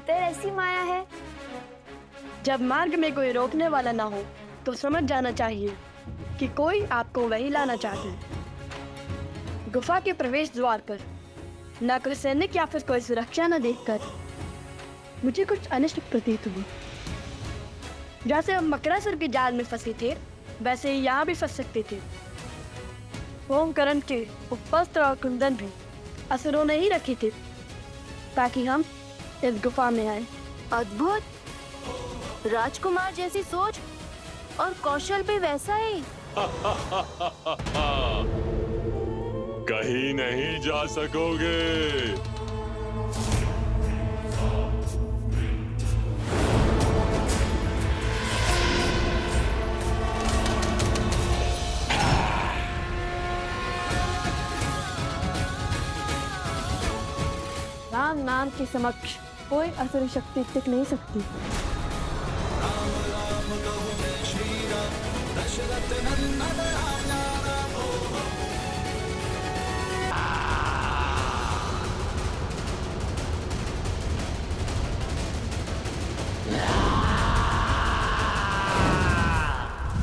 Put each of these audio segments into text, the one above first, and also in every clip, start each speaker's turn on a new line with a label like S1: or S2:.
S1: भीतर ऐसी माया है?
S2: जब मार्ग में कोई रोकने वाला ना हो तो समझ जाना चाहिए कि कोई आपको वही लाना चाहता है। गुफा के प्रवेश द्वार पर न कोई सैनिक या फिर कोई सुरक्षा न देखकर मुझे कुछ अनिष्ट प्रतीत हुआ। जैसे हम मकरासुर के जाल में फंसे थे वैसे ही यहाँ भी फंस सकते थे। होमकरण के उपवस्त्र और कुंदन भी असुरों ने ही रखे थे ताकि हम इस गुफा में आए।
S1: अद्भुत! राजकुमार जैसी सोच और कौशल भी वैसा ही।
S3: कहीं नहीं जा सकोगे।
S2: राम नाम के समक्ष कोई असुर शक्ति टिक नहीं सकती।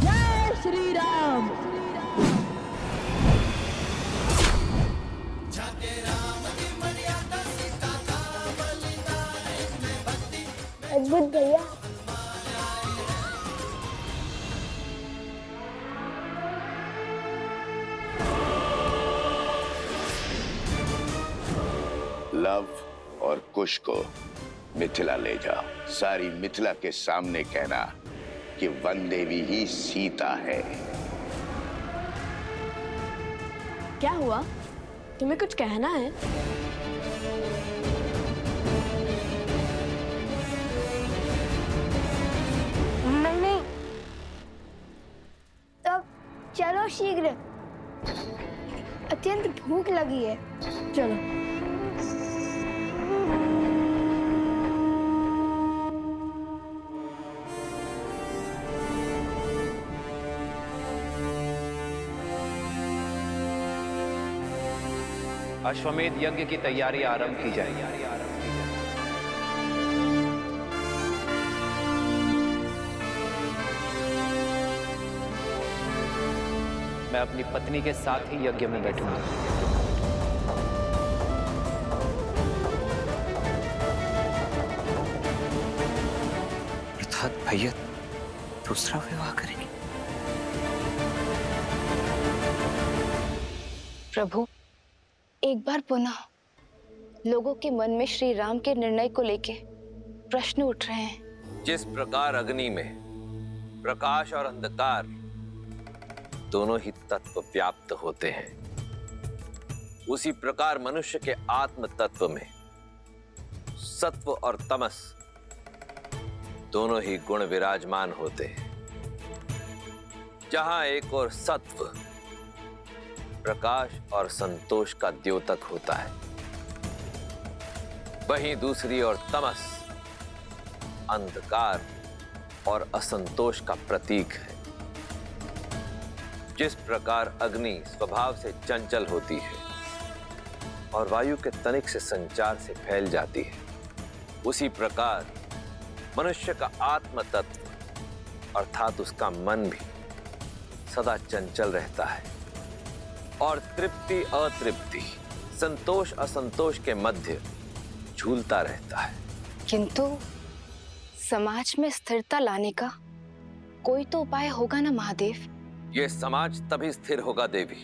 S2: जय श्री राम।
S1: अद्भुत भैया।
S4: लव और कुश को मिथिला ले जाओ। सारी मिथिला के सामने कहना कि वन देवी ही सीता है।
S2: क्या हुआ? तुम्हें कुछ कहना है?
S1: नहीं, तब चलो शीघ्र, अत्यंत भूख लगी है।
S2: चलो।
S5: अश्वमेध यज्ञ की तैयारी आरंभ की जाएगी। मैं अपनी पत्नी के साथ ही यज्ञ में बैठूंगा।
S6: अर्थात भैया दूसरा विवाह करेंगे।
S1: प्रभु, एक बार पुनः लोगों के मन में श्री राम के निर्णय को लेके प्रश्न उठ रहे हैं।
S5: जिस प्रकार अग्नि में प्रकाश और अंधकार दोनों ही तत्व व्याप्त होते हैं, उसी प्रकार मनुष्य के आत्म तत्व में सत्व और तमस दोनों ही गुण विराजमान होते हैं। जहां एक और सत्व प्रकाश और संतोष का द्योतक होता है, वहीं दूसरी ओर तमस अंधकार और असंतोष का प्रतीक है। जिस प्रकार अग्नि स्वभाव से चंचल होती है और वायु के तनिक से संचार से फैल जाती है, उसी प्रकार मनुष्य का आत्म तत्व अर्थात उसका मन भी सदा चंचल रहता है और तृप्ति अतृप्ति, संतोष असंतोष के मध्य झूलता रहता है।
S1: किंतु समाज में स्थिरता लाने का कोई तो उपाय होगा ना महादेव?
S5: यह समाज तभी स्थिर होगा देवी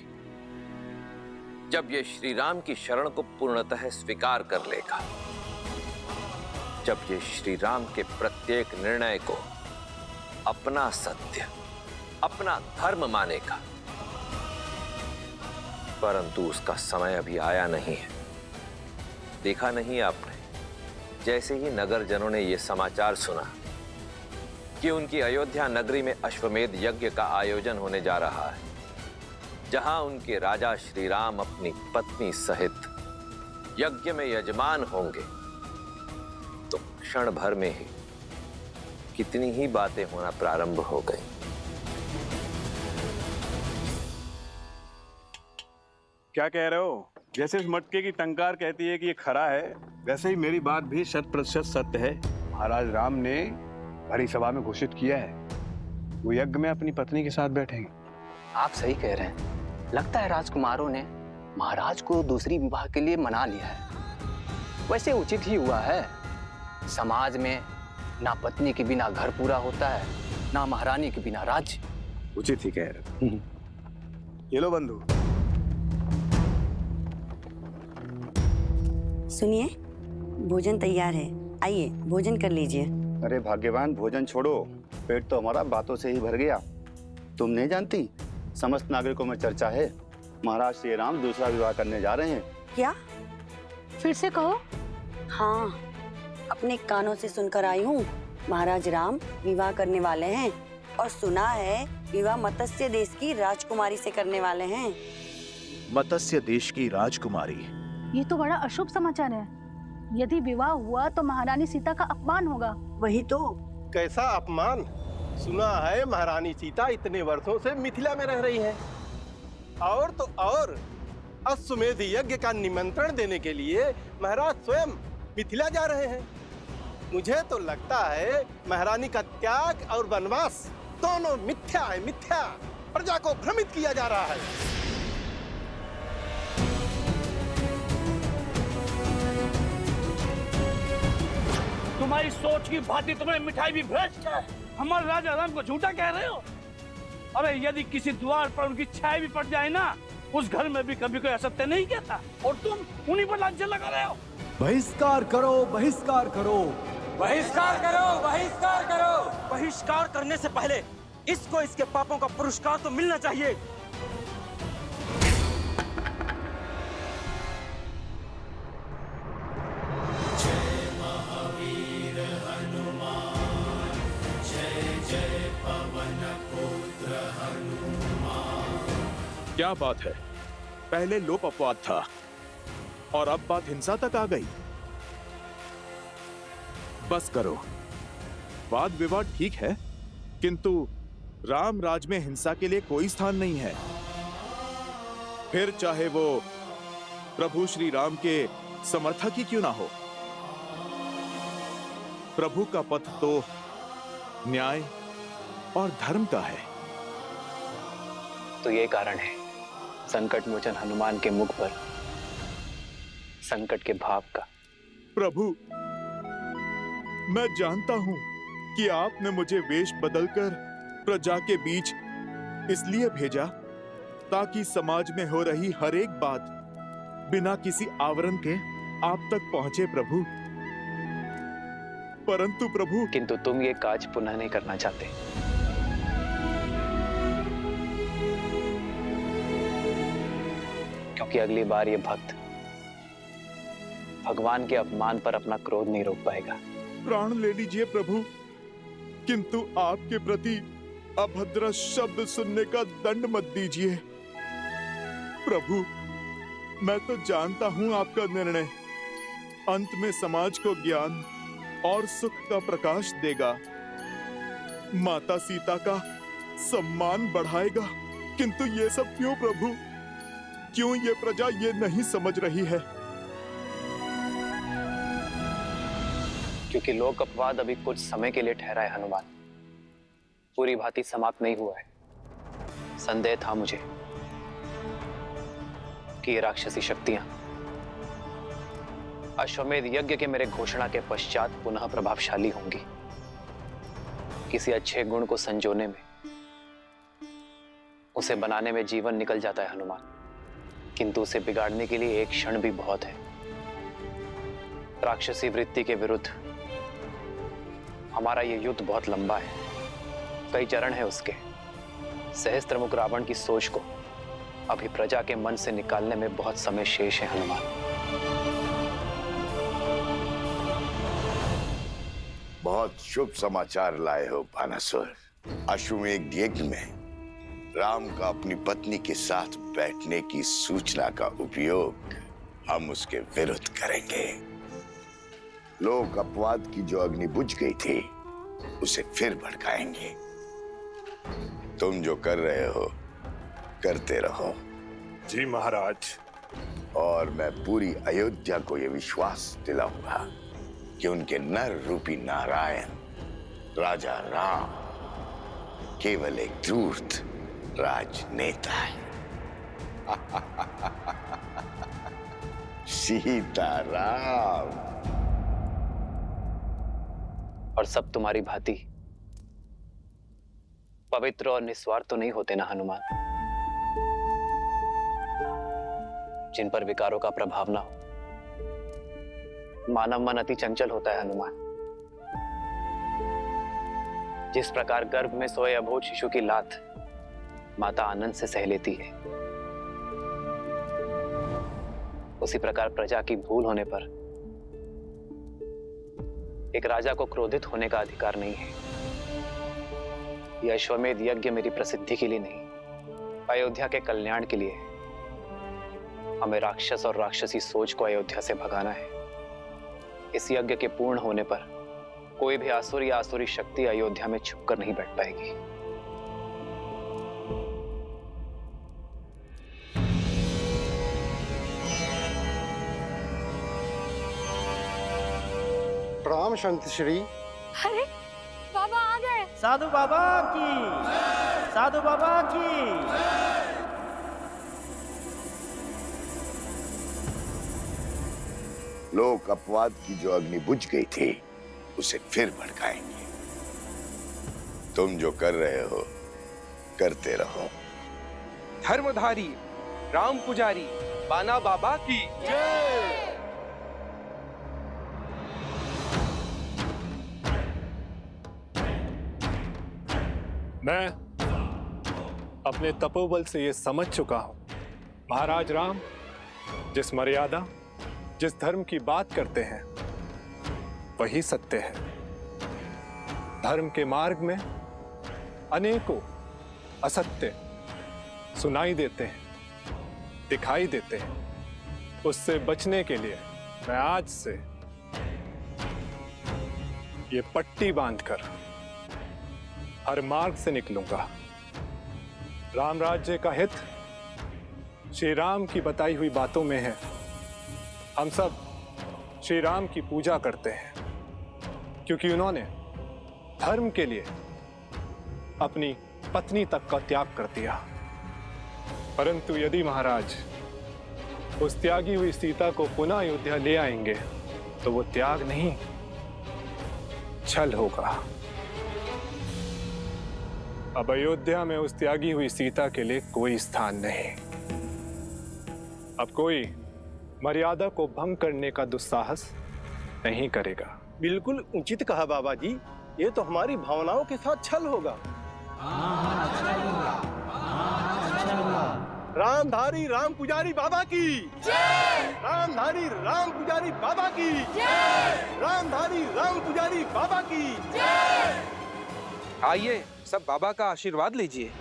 S5: जब यह श्री राम की शरण को पूर्णतः स्वीकार कर लेगा, जब ये श्री राम के प्रत्येक निर्णय को अपना सत्य, अपना धर्म मानेगा। परंतु उसका समय अभी आया नहीं है। देखा नहीं आपने, जैसे ही नगर जनों ने यह समाचार सुना कि उनकी अयोध्या नगरी में अश्वमेध यज्ञ का आयोजन होने जा रहा है, जहां उनके राजा श्री राम अपनी पत्नी सहित यज्ञ में यजमान होंगे, तो क्षण भर में ही कितनी ही बातें होना प्रारंभ हो गई।
S7: क्या कह रहे हो? जैसे इस मटके की टंकार कहती है कि ये खरा है, वैसे ही मेरी बात भी 100% सत्य है। महाराज राम ने भरी सभा में घोषित किया है वो यज्ञ में अपनी पत्नी के साथ बैठेंगे।
S6: आप सही कह रहे हैं। लगता है राजकुमारों ने महाराज को दूसरी विवाह के लिए मना लिया है। वैसे उचित ही हुआ है। समाज में ना पत्नी के बिना घर पूरा होता है, ना महारानी के बिना राज्य।
S7: उचित ही कह रहे। ये लो बंधु।
S8: सुनिए, भोजन तैयार है, आइए भोजन कर लीजिए।
S9: अरे भाग्यवान, भोजन छोड़ो, पेट तो हमारा बातों से ही भर गया। तुम नहीं जानती, समस्त नागरिकों में चर्चा है महाराज श्री राम दूसरा विवाह करने जा रहे हैं।
S8: क्या?
S10: फिर से कहो।
S8: हाँ, अपने कानों से सुनकर आई हूँ। महाराज राम विवाह करने वाले हैं और सुना है विवाह मत्स्य देश की राजकुमारी से करने वाले हैं।
S11: मत्स्य देश की राजकुमारी?
S10: ये तो बड़ा अशुभ समाचार है। यदि विवाह हुआ तो महारानी सीता का अपमान होगा।
S8: वही तो।
S12: कैसा अपमान? सुना है महारानी सीता इतने वर्षों से मिथिला में रह रही हैं। और तो और अश्वमेध यज्ञ का निमंत्रण देने के लिए महाराज स्वयं मिथिला जा रहे हैं। मुझे तो लगता है महारानी का त्याग और वनवास दोनों मिथ्या है, मिथ्या। प्रजा को भ्रमित किया जा रहा है।
S13: तुम्हारी सोच की भांति तुम्हें मिठाई भी भ्रष्ट है। हमारे राजा राम को झूठा कह रहे हो? अरे यदि किसी द्वार पर उनकी छाया भी पड़ जाए ना, उस घर में भी कभी कोई असत्य नहीं कहता, और तुम उन्हीं पर लांछन लगा रहे हो।
S14: बहिष्कार करो, बहिष्कार करो,
S13: बहिष्कार करो, बहिष्कार करो। बहिष्कार करने से पहले इसको इसके पापों का पुरस्कार तो मिलना चाहिए।
S11: क्या बात है, पहले लोप अपवाद था और अब बात हिंसा तक आ गई। बस करो, वाद विवाद ठीक है, किंतु राम राज में हिंसा के लिए कोई स्थान नहीं है। फिर चाहे वो प्रभु श्री राम के समर्थक ही क्यों ना हो। प्रभु का पथ तो न्याय और धर्म का है।
S6: तो ये कारण है संकट मोचन हनुमान के मुख पर संकट के भाव का।
S11: प्रभु, मैं जानता हूं कि आपने मुझे वेश बदलकर प्रजा के बीच इसलिए भेजा ताकि समाज में हो रही हर एक बात बिना किसी आवरण के आप तक पहुंचे प्रभु। परंतु प्रभु,
S6: किंतु तुम ये काज पुनः नहीं करना चाहते। क्योंकि अगली बार ये भक्त भगवान के अपमान पर अपना क्रोध नहीं रोक पाएगा।
S11: प्राण ले लीजिए प्रभु, किंतु आपके प्रति अभद्र शब्द सुनने का दंड मत दीजिए। प्रभु, मैं तो जानता हूं आपका निर्णय अंत में समाज को ज्ञान और सुख का प्रकाश देगा, माता सीता का सम्मान बढ़ाएगा। किंतु ये सब क्यों प्रभु? क्यों ये प्रजा ये नहीं समझ रही है?
S6: क्योंकि लोक अपवाद अभी कुछ समय के लिए ठहरा है हनुमान, पूरी भांति समाप्त नहीं हुआ है। संदेह था मुझे कि ये राक्षसी शक्तियां अश्वमेध यज्ञ के मेरे घोषणा के पश्चात पुनः प्रभावशाली होंगी। किसी अच्छे गुण को संजोने में, उसे बनाने में जीवन निकल जाता है हनुमान, किंतु उसे बिगाड़ने के लिए एक क्षण भी बहुत है। राक्षसी वृत्ति के विरुद्ध हमारा ये युद्ध बहुत लंबा है, कई चरण है उसके। सहस्त्रमुख रावण की सोच को अभी प्रजा के मन से निकालने में बहुत समय शेष है हनुमान।
S4: बहुत शुभ समाचार लाए हो भानासुर। अश्वमेध यज्ञ में राम का अपनी पत्नी के साथ बैठने की सूचना का उपयोग हम उसके विरुद्ध करेंगे। लोक अपवाद की जो अग्नि बुझ गई थी उसे फिर भड़काएंगे। तुम जो कर रहे हो करते रहो।
S3: जी महाराज,
S4: और मैं पूरी अयोध्या को यह विश्वास दिलाऊंगा कि उनके नर रूपी नारायण राजा राम केवल एक धूर्त राजनेता है। सीताराम।
S6: और सब तुम्हारी भांति पवित्र और निस्वार्थ तो नहीं होते ना हनुमान, जिन पर विकारों का प्रभाव ना हो। मानव मन अति चंचल होता है हनुमान। जिस प्रकार गर्भ में सोए अबोध शिशु की लात माता आनंद से सह लेती है, उसी प्रकार प्रजा की भूल होने पर एक राजा को क्रोधित होने का अधिकार नहीं है। यह अश्वमेध यज्ञ मेरी प्रसिद्धि के लिए नहीं, अयोध्या के कल्याण के लिए है। हमें राक्षस और राक्षसी सोच को अयोध्या से भगाना है। इस यज्ञ के पूर्ण होने पर कोई भी आसुर या आसुरी शक्ति अयोध्या में छुपकर नहीं बैठ पाएगी।
S12: प्रणाम संत श्री।
S2: अरे बाबा आ गए।
S13: साधु बाबा की, साधु बाबा की।
S4: लोग अपवाद की जो अग्नि बुझ गई थी उसे फिर भड़काएंगे। तुम जो कर रहे हो करते रहो।
S15: धर्मधारी राम पुजारी बाना बाबा की जय।
S3: मैं अपने तपोबल से ये समझ चुका हूं, महाराज राम जिस मर्यादा जिस धर्म की बात करते हैं वही सत्य है। धर्म के मार्ग में अनेकों असत्य सुनाई देते हैं, दिखाई देते हैं। उससे बचने के लिए मैं आज से ये पट्टी बांधकर हर मार्ग से निकलूंगा। राम राज्य का हित श्री राम की बताई हुई बातों में है। हम सब श्री राम की पूजा करते हैं क्योंकि उन्होंने धर्म के लिए अपनी पत्नी तक का त्याग कर दिया। परंतु यदि महाराज उस त्यागी हुई सीता को पुनः अयोध्या ले आएंगे तो वो त्याग नहीं, छल होगा। अब अयोध्या में उस त्यागी हुई सीता के लिए कोई स्थान नहीं। अब कोई मर्यादा को भंग करने का दुस्साहस नहीं करेगा।
S12: बिल्कुल उचित कहा बाबा जी। ये तो हमारी भावनाओं के साथ छल होगा। रामधारी राम पुजारी बाबा की जय। रामधारी राम पुजारी बाबा की जय। रामधारी राम पुजारी बाबा की जय।
S15: आइए सब बाबा का आशीर्वाद लीजिए।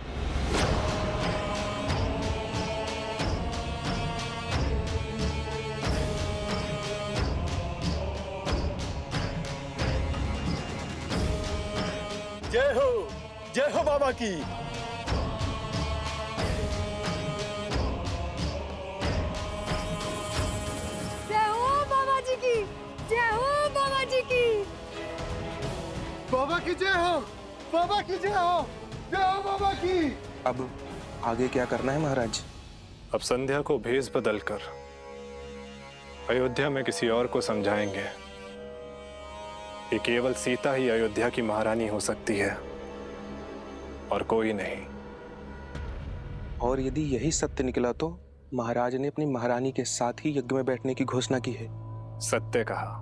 S12: जय हो बाबा की।
S2: जय हो बाबा जी की, जय हो बाबा जी की।
S12: बाबा की जय हो, बाबा की जय हो, जय हो बाबा की।
S15: अब आगे क्या करना है महाराज?
S3: अब संध्या को भेष बदलकर अयोध्या में किसी और को समझाएंगे कि केवल सीता ही अयोध्या की महारानी हो सकती है और कोई नहीं।
S15: और यदि यही सत्य निकला तो महाराज ने अपनी महारानी के साथ ही यज्ञ में बैठने की घोषणा की है।
S3: सत्य कहा,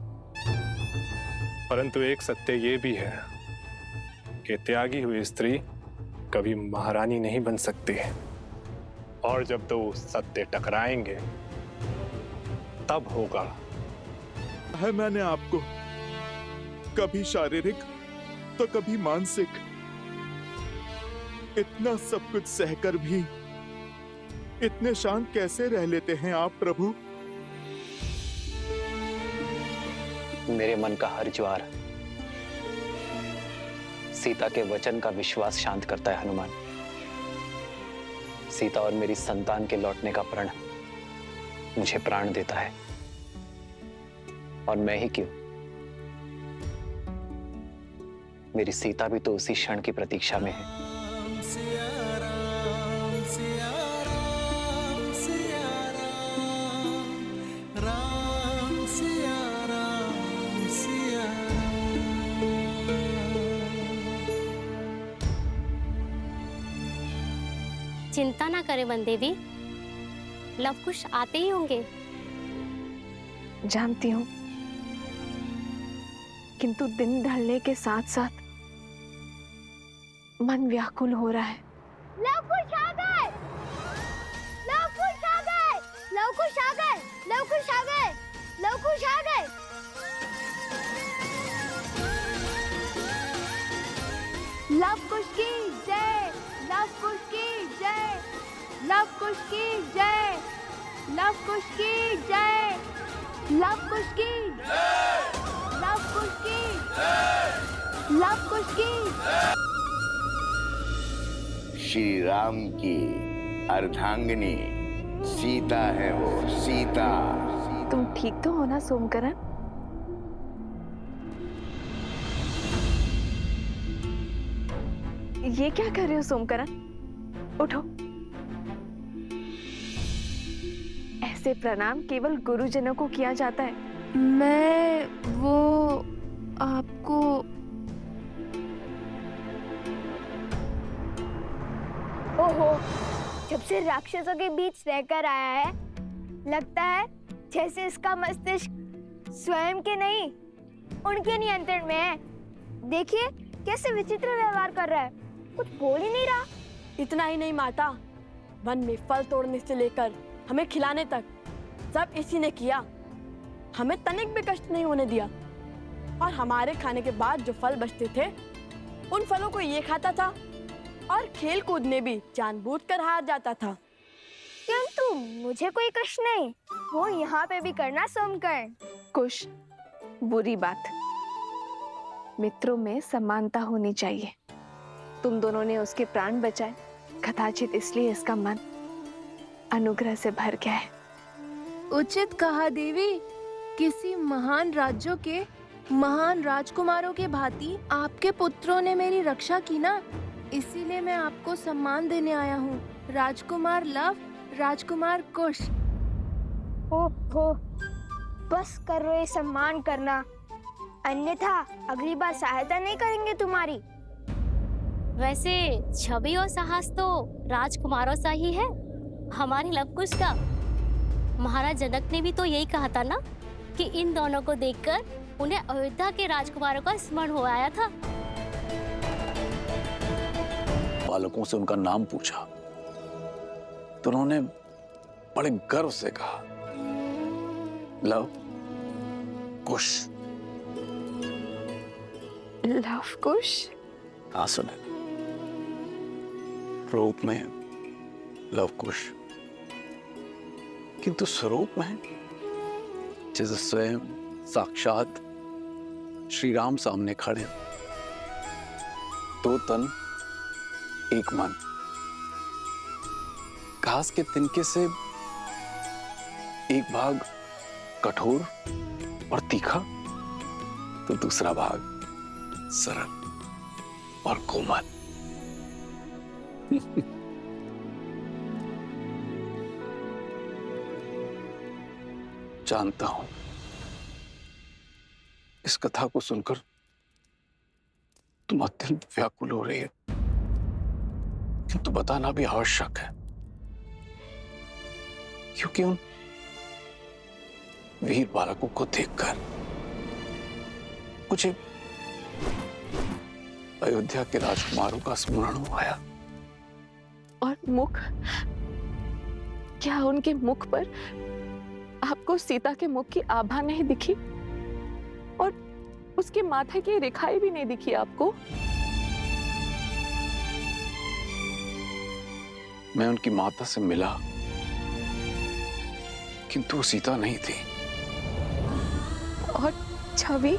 S3: परंतु एक सत्य ये भी है कि त्यागी हुई स्त्री कभी महारानी नहीं बन सकती। और जब दो सत्य टकराएंगे तब होगा।
S11: है मैंने आपको कभी शारीरिक तो कभी मानसिक, इतना सब कुछ सहकर भी इतने शांत कैसे रह लेते हैं आप प्रभु?
S6: मेरे मन का हर ज्वार सीता के वचन का विश्वास शांत करता है हनुमान। सीता और मेरी संतान के लौटने का प्रण मुझे प्राण देता है, और मैं ही क्यों, मेरी सीता भी तो उसी क्षण की प्रतीक्षा में है।
S16: चिंता ना करें वन देवी, लवकुश आते ही होंगे।
S17: जानती हूँ, किंतु दिन ढलने के साथ साथ मन व्याकुल हो रहा है।
S18: लवकुश आ गए! लवकुश आ गए! लवकुश आ गए! लवकुश आ गए! लवकुश आ गए! लवकुश की जय! लवकुश की जय! लवकुश की जय! लवकुश की जय! लवकुश की जय! लवकुश की जय! लवकुश की
S4: श्री राम की अर्धांगिनी सीता है वो, सीता।
S17: तुम ठीक तो हो ना सोमकरण? ये क्या कर रहे हो सोमकरण? उठो। ऐसे प्रणाम केवल गुरुजनों को किया जाता है।
S1: मैं वो आपको
S18: ओहो, जब से राक्षसों के बीच रहकर आया है, लगता है जैसे इसका मस्तिष्क स्वयं के नहीं, उनके नियंत्रण में है। देखिए कैसे विचित्र व्यवहार कर रहा है, कुछ बोल ही नहीं रहा।
S2: इतना ही नहीं माता, वन में फल तोड़ने से लेकर हमें खिलाने तक सब इसी ने किया। हमें तनिक भी कष्ट नहीं होने दिया, और हमारे खाने के बाद जो फल बचते थे उन फलों को ये खाता था, और खेल कूद में भी जानबूझकर हार जाता था।
S18: किंतु मुझे कोई कष्ट नहीं, वो यहाँ पे भी करना सोमकर्ण।
S17: कुश, बुरी बात। मित्रों में समानता होनी चाहिए। तुम दोनों ने उसके प्राण बचाए, कदाचित इसलिए इसका मन अनुग्रह से भर गया है।
S19: उचित कहा देवी। किसी महान राज्यों के महान राजकुमारों के भांति आपके पुत्रों ने मेरी रक्षा की ना, इसीलिए मैं आपको सम्मान देने आया हूँ। राजकुमार लव, राजकुमार कुश।
S18: ओहो, बस करो ये सम्मान करना, अन्यथा अगली बार सहायता नहीं करेंगे तुम्हारी।
S16: वैसे छवि और साहस तो राजकुमारों सा ही है, हमारे लवकुश का। महाराज जनक ने भी तो यही कहा था ना कि इन दोनों को देखकर उन्हें अयोध्या के राजकुमारों का स्मरण हो आया था।
S20: बालकों से उनका नाम पूछा तो उन्होंने बड़े गर्व से कहा, लव कुश।
S17: लव कुश?
S20: हाँ सुने, रूप में लव कुश, किंतु स्वरूप में जैसे स्वयं साक्षात श्री राम सामने खड़े, दो तन एक मन। घास के तिनके से एक भाग कठोर और तीखा, तो दूसरा भाग सरल और कोमल। जानता हूं इस कथा को सुनकर तुम अत्यंत व्याकुल हो रही है, किंतु बताना भी आवश्यक है, क्योंकि उन वीर बालकों को देखकर मुझे अयोध्या के राजकुमारों का स्मरण आया।
S17: और मुख, क्या उनके मुख पर आपको सीता के मुख की आभा नहीं दिखी? और उसके माथे की रेखाएं भी नहीं दिखी आपको?
S20: मैं उनकी माता से मिला, किंतु वो सीता नहीं थी।
S17: और छवि,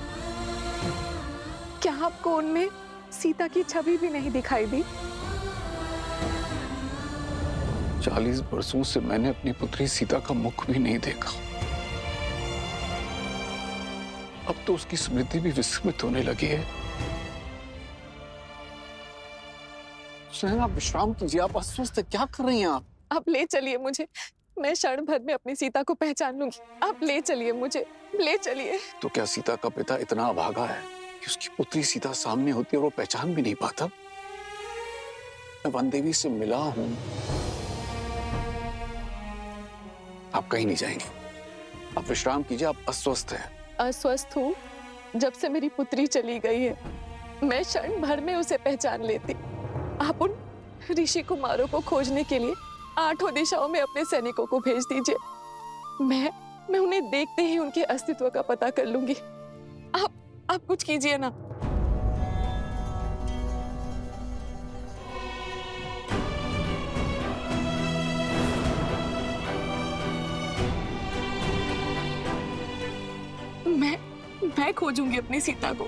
S17: क्या आपको उनमें सीता की छवि भी नहीं दिखाई दी?
S20: 40 वर्षों से मैंने अपनी पुत्री सीता का मुख भी नहीं देखा। अब तो उसकी स्मृति भी विस्मृत होने लगी है। सुनैना, आप विश्राम कीजिए, आप अस्वस्थ हैं, क्या कर रही हैं आप?
S17: आप ले चलिए मुझे, मैं क्षण भर में अपनी सीता को पहचान लूंगी। आप ले चलिए मुझे, ले चलिए।
S20: तो क्या सीता का पिता इतना अभागा है कि उसकी पुत्री सीता सामने होती है और वो पहचान भी नहीं पाता? मैं वन देवी से मिला हूं। आप कहीं नहीं जाएंगे, आप विश्राम कीजिए, आप अस्वस्थ हैं।
S17: अस्वस्थ हूँ? जब से मेरी पुत्री चली गई है, मैं क्षण भर में उसे पहचान लेती। आप उन ऋषि कुमारों को खोजने के लिए 8 दिशाओं में अपने सैनिकों को भेज दीजिए। मैं उन्हें देखते ही उनके अस्तित्व का पता कर लूंगी। आप कुछ कीजिए ना। मैं खोजूंगी अपनी सीता को।